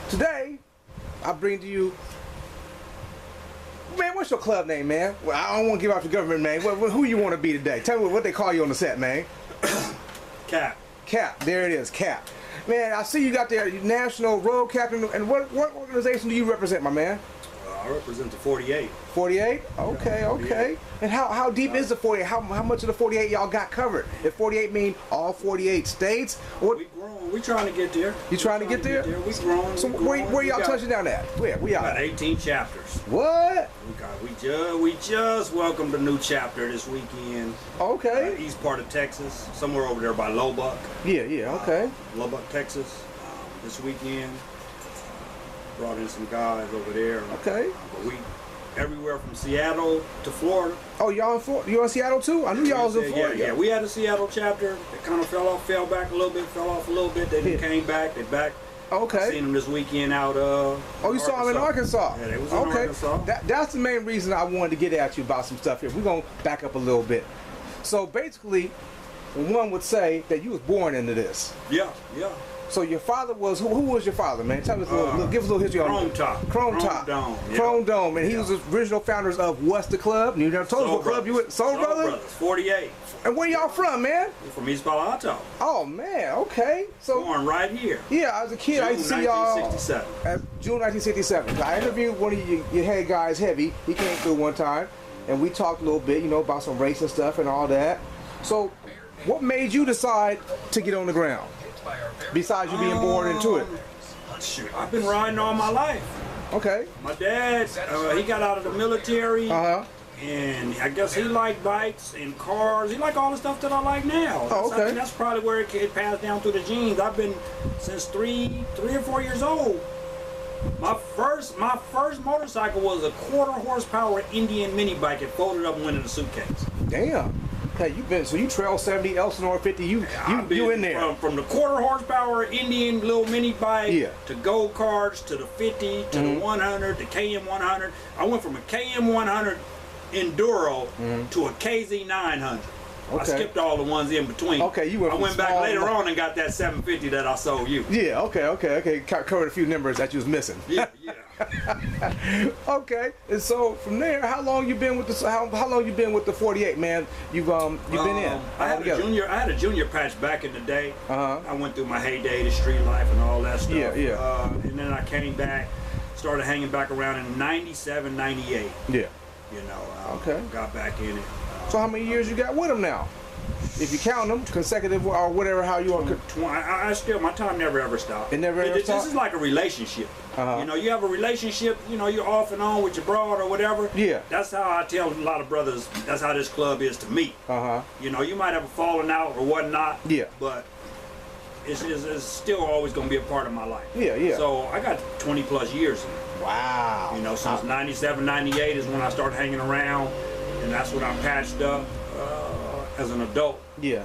Today, I bring to you, man, what's your club name, man? Well, I don't want to give out the government name. Who you want to be today? Tell me what they call you on the set, man. Cap. Cap, there it is, Cap. Man, I see you got there, National Road Captain, and what organization do you represent, my man? I represent the 48. 48? Okay, okay. And how deep is the 48? How much of the 48 y'all got covered? If 48 mean all 48 states? What? We growing. We trying to get there. You trying to get there? We growing. So where y'all touching down at? Where? We got out? 18 chapters. What? We just welcomed a new chapter this weekend. Okay. East part of Texas, somewhere over there by Lubbock. Yeah, okay. Lubbock, Texas. This weekend. Brought in some guys over there. Okay. But we everywhere from Seattle to Florida. Oh, y'all in Florida? You in Seattle too? I knew y'all was in Florida. Yeah. We had a Seattle chapter. It kind of fell off a little bit. They came back. They back. Okay. I seen them this weekend out. Oh, you saw them in Arkansas? Yeah, they was in Arkansas. That's the main reason I wanted to get at you about some stuff here. We're gonna back up a little bit. So basically, one would say that you was born into this. Yeah. So your father was who was your father, man? Tell us give us a little history on Chrome Top. Dome. Yeah. Chrome Dome, and he was the original founders of what's the club? You never told us what club you with? Soul Brothers? 48. And where y'all from, man? We're from East Palo Alto. Oh man, okay. So born right here. Yeah, as a kid, I used to see y'all. 1967. June 1967. I interviewed one of your head guys, Heavy. He came through one time, and we talked a little bit, about some racing stuff and all that. So, what made you decide to get on the ground? Besides you being born into it. Shoot, I've been riding all my life. Okay. My dad, he got out of the military. And I guess he liked bikes and cars. He liked all the stuff that I like now. Oh, okay. That's probably where it passed down through the genes. I've been since three or 4 years old. My first motorcycle was a 1/4 horsepower Indian mini bike. It folded up and went in a suitcase. Damn. Okay, you trail 70, Elsinore 50. You in there. From the 1/4 horsepower Indian little mini bike to go karts to the 50 to the 100, the KM 100. I went from a KM 100 Enduro to a KZ 900. Okay. I skipped all the ones in between. Okay, I went back later on and got that 750 that I sold you. Yeah, okay. Covered a few numbers that you was missing. Yeah. Okay, and so from there, how long you been with the? How long you been with the 48, man? You've been in. I had a junior patch back in the day. I went through my heyday, the street life and all that stuff. Yeah. And then I came back, started hanging back around in 97, 98. Yeah. Okay. Got back in it. So how many years you got with them now? If you count them consecutive or whatever, how you want. I still, my time never ever stopped. It never ever stopped. This is like a relationship. You have a relationship. You're off and on with your broad or whatever. Yeah. That's how I tell a lot of brothers. That's how this club is to me. You might have a falling out or whatnot. Yeah. But it's still always going to be a part of my life. Yeah. So I got 20 plus years in it. Wow. Since 97, 98 is when I started hanging around, and that's when I patched up as an adult. Yeah.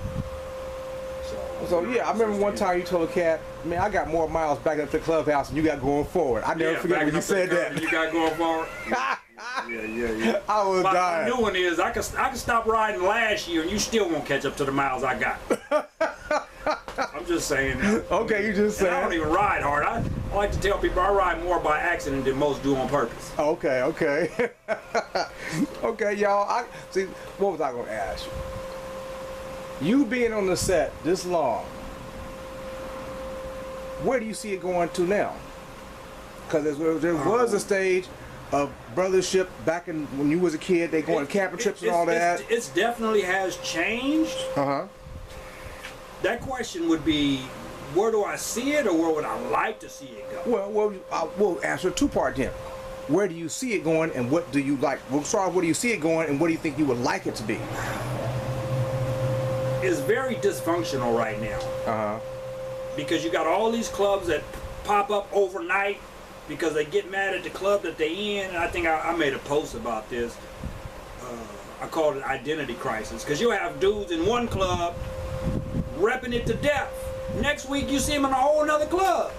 So I remember one time you told a cat, man, I got more miles back up to the clubhouse than you got going forward. I never forget when you said that. You got going forward. Yeah. I was dying. The new one is I can stop riding last year and you still won't catch up to the miles I got. I'm just saying that. Okay, you just saying. I don't even ride hard. I like to tell people I ride more by accident than most do on purpose. Okay. Okay, y'all. See, what was I going to ask you? You being on the set this long, where do you see it going to now? Because there was a stage of brothership back when you was a kid. They going camping trips and all that. It definitely has changed. That question would be, where do I see it, or where would I like to see it go? Well, we'll answer a two-part then. Where do you see it going, and what do you like? We'll start with where do you see it going, and what do you think you would like it to be? It's very dysfunctional right now. Because you got all these clubs that pop up overnight because they get mad at the club that they in. And I think I made a post about this. I called it identity crisis. Because you have dudes in one club repping it to death. Next week you see them in a whole another club.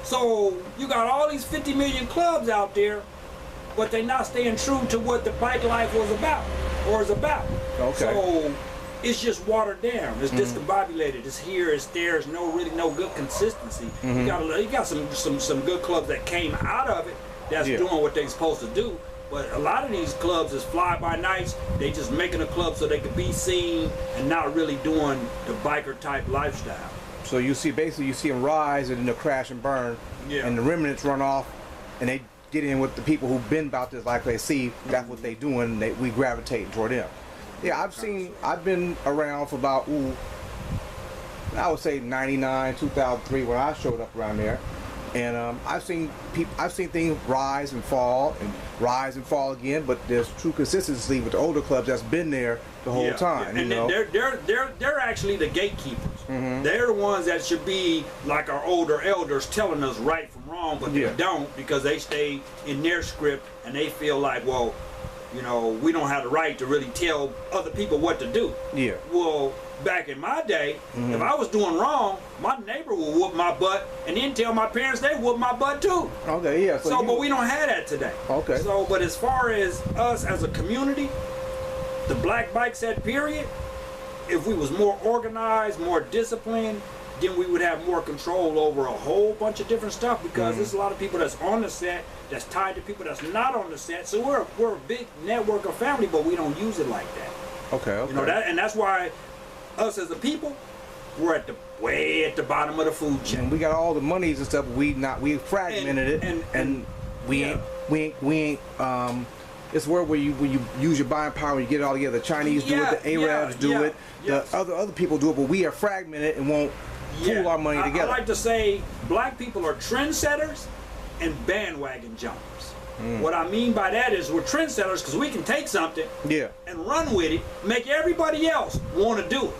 So you got all these 50 million clubs out there, but they're not staying true to what the bike life was about or is about. Okay. So it's just watered down. It's discombobulated. It's here. It's there. It's no good consistency. You got some good clubs that came out of it that's doing what they're supposed to do. But a lot of these clubs is fly-by-nights. They just making a club so they could be seen and not really doing the biker type lifestyle. So you see them rise and then they'll crash and burn, and the remnants run off, and they get in with the people who've been about this life. They see that's what they doing. We gravitate toward them. Yeah, I've been around for about I would say 99, 2003 when I showed up around there. And I've seen things rise and fall again, but there's true consistency with the older clubs that's been there the whole time. And they're actually the gatekeepers. They're the ones that should be like our older elders telling us right from wrong, but they don't, because they stay in their script and they feel like, well, you know, we don't have the right to really tell other people what to do. Yeah. Well, back in my day, if I was doing wrong, my neighbor would whoop my butt and then tell my parents they whoop my butt too. Okay, yeah. But we don't have that today. Okay. So, but as far as us as a community, the Black Bike Set period, if we was more organized, more disciplined, then we would have more control over a whole bunch of different stuff, because there's a lot of people that's on the set that's tied to people that's not on the set. So we're a big network of family, but we don't use it like that. Okay. You know that, and that's why us as a people, we're way at the bottom of the food chain. And we got all the monies and stuff. We fragmented it, and we ain't. It's where you use your buying power and you get it all together. The Chinese do it, the Arabs do it, the other people do it, but we are fragmented and won't pool our money together. I like to say black people are trendsetters and bandwagon jumpers. What I mean by that is we're trendsetters because we can take something and run with it, make everybody else want to do it.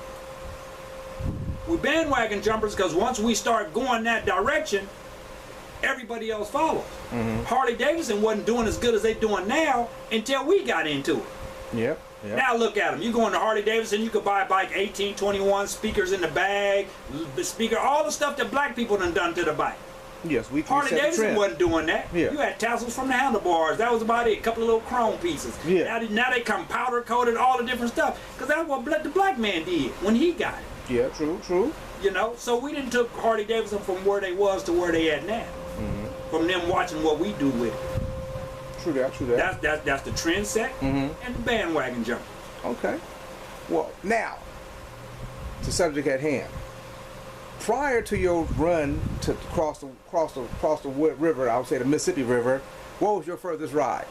We're bandwagon jumpers because once we start going that direction, everybody else follows. Harley Davidson wasn't doing as good as they're doing now until we got into it. Yep. Now look at them. You go into Harley Davidson, you could buy a bike 1821, speakers in the bag, the speaker, all the stuff that black people done to the bike. Yes, Harley Davidson wasn't doing that. You had tassels from the handlebars. That was about it. A couple of little chrome pieces. Now they come powder coated, all the different stuff. Because that's what the black man did when he got it. Yeah, true. You know, so we didn't took Harley Davidson from where they was to where they at now. From them watching what we do with it. True that. That's the trend set and the bandwagon jumper. Okay. Well, now, the subject at hand. Prior to your run to cross the river, I would say the Mississippi River, what was your furthest ride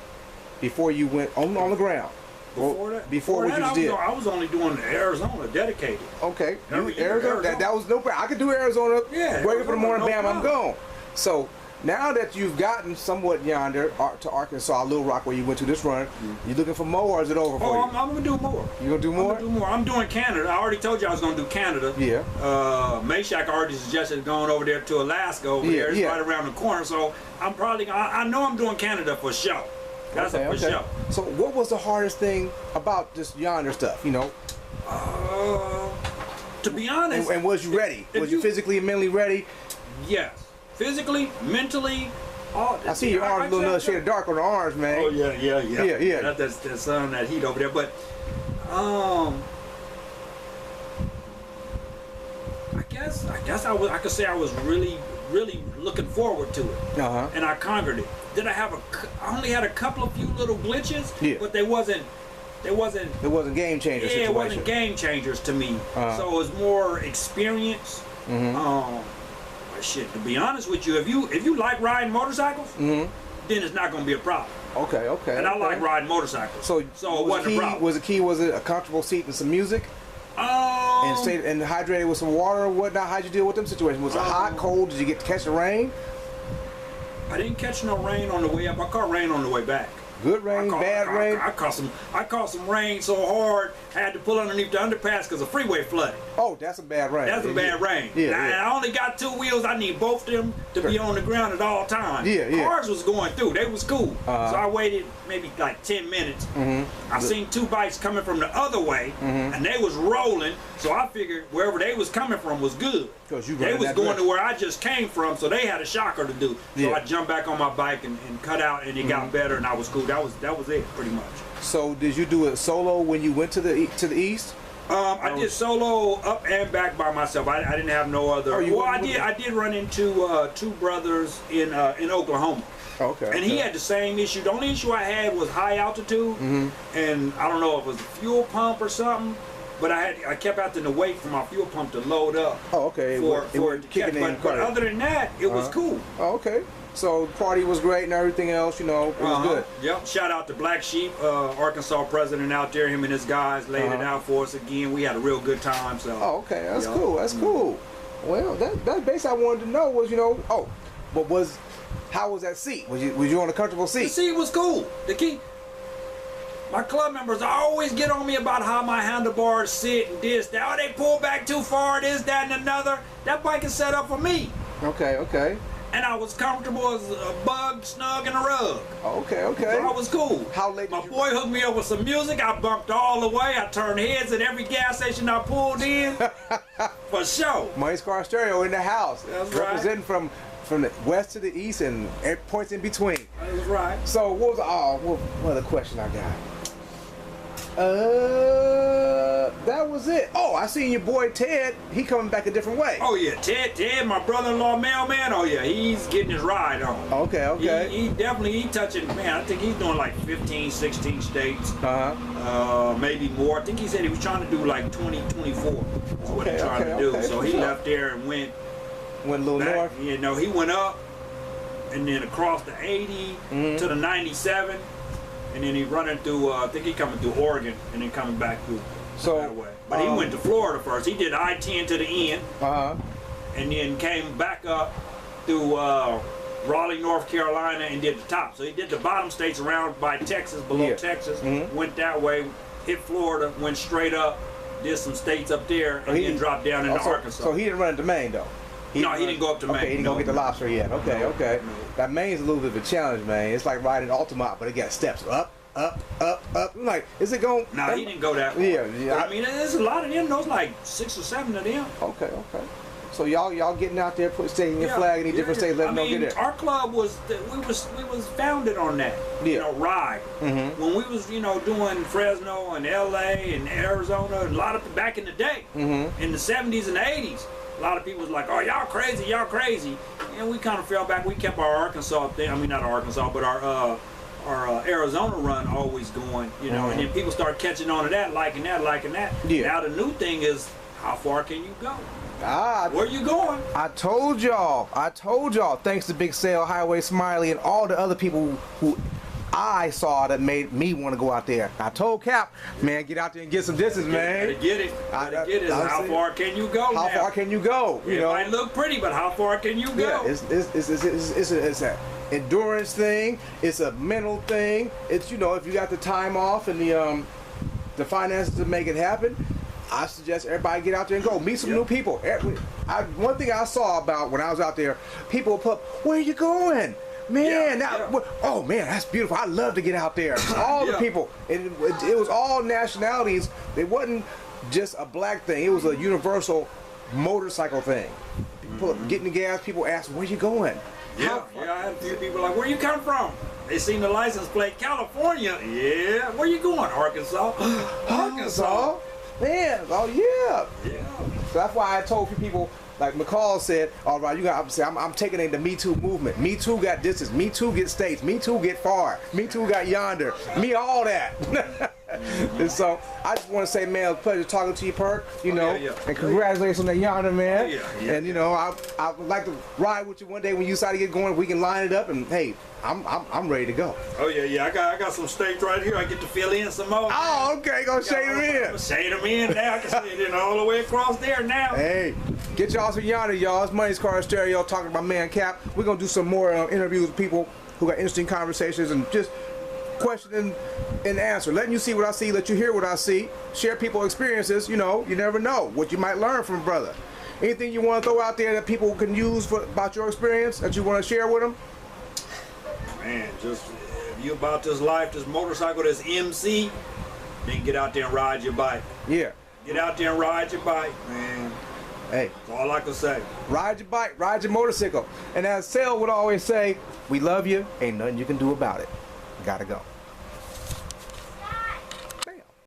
before you went on the ground? Before what you did? I was only doing Arizona, dedicated. Okay. Arizona. That was no problem. I could do Arizona. Yeah. Wake up in the morning, bam, I'm gone. So now that you've gotten somewhat yonder to Arkansas, Little Rock, where you went to this run, you looking for more, or is it over for you? I'm gonna do more. You gonna do more? I'm gonna do more. I'm doing Canada. I already told you I was gonna do Canada. Yeah. Meshack already suggested going over there to Alaska over there. It's right around the corner. So I'm probably. I know I'm doing Canada for sure. That's for sure. So what was the hardest thing about this yonder stuff? You know. To be honest. And was you ready? Was you physically and mentally ready? Yes. Physically, mentally, I see your arms a little another shade of dark on the arms, man. Oh yeah. That's some that heat over there, but I guess I could say I was really looking forward to it, and I conquered it. Did I only had a couple of few little glitches, but they wasn't game changers. Yeah, it wasn't game changers to me. So it was more experience. Shit, to be honest with you, if you like riding motorcycles, then it's not going to be a problem. Okay. And I like riding motorcycles, so it wasn't a problem. Was it a comfortable seat and some music? And hydrated with some water or whatnot? How'd you deal with them situations? Was it hot, cold? Did you get to catch the rain? I didn't catch no rain on the way up. I caught rain on the way back. Good rain, bad rain? I caught some rain so hard, I had to pull underneath the underpass because the freeway flooded. Oh, that's a bad rain. That's a bad rain. I only got two wheels. I need both of them to be on the ground at all times. Cars was going through. They was cool. So I waited maybe like 10 minutes. I seen two bikes coming from the other way, and they was rolling. So I figured wherever they was coming from was good. They was going to where I just came from, so they had a shocker to do. So I jumped back on my bike and cut out, and it got better, and I was cool. That was it, pretty much. So did you do it solo when you went to the east? I did solo up and back by myself. I didn't have no other. Oh, you well, went with I did run into two brothers in Oklahoma. Okay. And he had the same issue. The only issue I had was high altitude, and I don't know if it was a fuel pump or something. But I kept having to wait for my fuel pump to load up. Oh, okay. For it to catch. But other than that, it was cool. Oh, okay. So the party was great and everything else, you know, it was good. Yep. Shout out to Black Sheep, Arkansas president out there. Him and his guys laid it out for us again. We had a real good time. So. Oh, okay. That's cool. That's cool. Well, that basically I wanted to know was, you know, how was that seat? Was you on a comfortable seat? The seat was cool. My club members always get on me about how my handlebars sit and this, that. Oh, they pull back too far, this, that, and another. That bike is set up for me. Okay. And I was comfortable as a bug, snug in a rug. Okay. So I was cool. How late? My boy hooked me up with some music. I bumped all the way. I turned heads at every gas station I pulled in. For sure. Money's Car Stereo in the house. That's right. Representing from the west to the east and points in between. That's right. So what other question I got? That was it. Oh, I seen your boy Ted. He coming back a different way. Oh yeah, Ted, my brother-in-law mailman. Oh yeah, he's getting his ride on. Okay. He definitely touching. Man, I think he's doing like 15, 16 states. Maybe more. I think he said he was trying to do like 20, 24. That's what he's trying to do. So he left there and went a little back, north. You know, he went up and then across the 80 to the 97. And then he running through, I think he coming through Oregon and then coming back through that way. But he went to Florida first. He did I-10 to the end. And then came back up through Raleigh, North Carolina and did the top. So he did the bottom states around by Texas, below Texas, went that way, hit Florida, went straight up, did some states up there, and then dropped down into Arkansas. So he didn't run to Maine though? He didn't go up to Maine. Okay, he didn't go get the lobster yet. Okay. No. That Maine's a little bit of a challenge, man. It's like riding Altamont, but it got steps up. I'm like, is it going? No, he didn't go that way. Yeah. I mean, there's a lot of them. There's like 6 or 7 of them. Okay. So y'all getting out there, staking your flag in these different states, letting them get there. Our club was founded on that. You know, ride. When we was doing Fresno and LA and Arizona, and a lot of back in the day, in the 70s and the 80s. A lot of people was like, oh, y'all crazy. And we kind of fell back. We kept our Arkansas thing. I mean, not Arkansas, but our Arizona run always going, and then people start catching on to that, liking that. Yeah. Now the new thing is, how far can you go? Where you going? I told y'all, thanks to Big Sale, Highway Smiley, and all the other people who I saw that made me want to go out there. I told Cap, man, get out there and get some distance, man. Gotta get it. How far can you go? How far can you go? It might look pretty, but how far can you go? Yeah, it's an endurance thing. It's a mental thing. It's if you got the time off and the finances to make it happen, I suggest everybody get out there and go meet some new people. One thing I saw about when I was out there, people would put, "Where are you going?" Man, oh man, that's beautiful. I love to get out there. All the people, it was all nationalities. It wasn't just a black thing. It was a universal motorcycle thing. People getting the gas. People ask, "Where you going?" I had a few people like, "Where you come from?" They seen the license plate, California. Yeah, where you going? Arkansas. Arkansas. Man, oh yeah. So that's why I told people. Like McCall said, all right, I'm taking in the Me Too movement. Me Too got distance. Me Too get states. Me Too get far. Me Too got yonder. Me all that. And so I just want to say, man, it was a pleasure talking to you, Perk. And congratulations on that yonder, man. And I would like to ride with you one day when you decide to get going. We can line it up, and hey, I'm ready to go. Oh yeah. I got some states right here. I get to fill in some more. Oh, okay, go shade them in. Shade them in now. I can see it all the way across there now. Hey, get y'all some yonder, y'all. It's Money's Car Stereo talking about man Cap. We're gonna do some more interviews with people who got interesting conversations and just question and answer, letting you see what I see, let you hear what I see, share people's experiences. You never know what you might learn from a brother. Anything you want to throw out there that people can use about your experience that you want to share with them? Man, just if you about this life, this motorcycle, this MC, then get out there and ride your bike. Yeah. Get out there and ride your bike, man. Hey, that's all I can say. Ride your bike, ride your motorcycle. And as Sale would always say, we love you, ain't nothing you can do about it. Gotta go.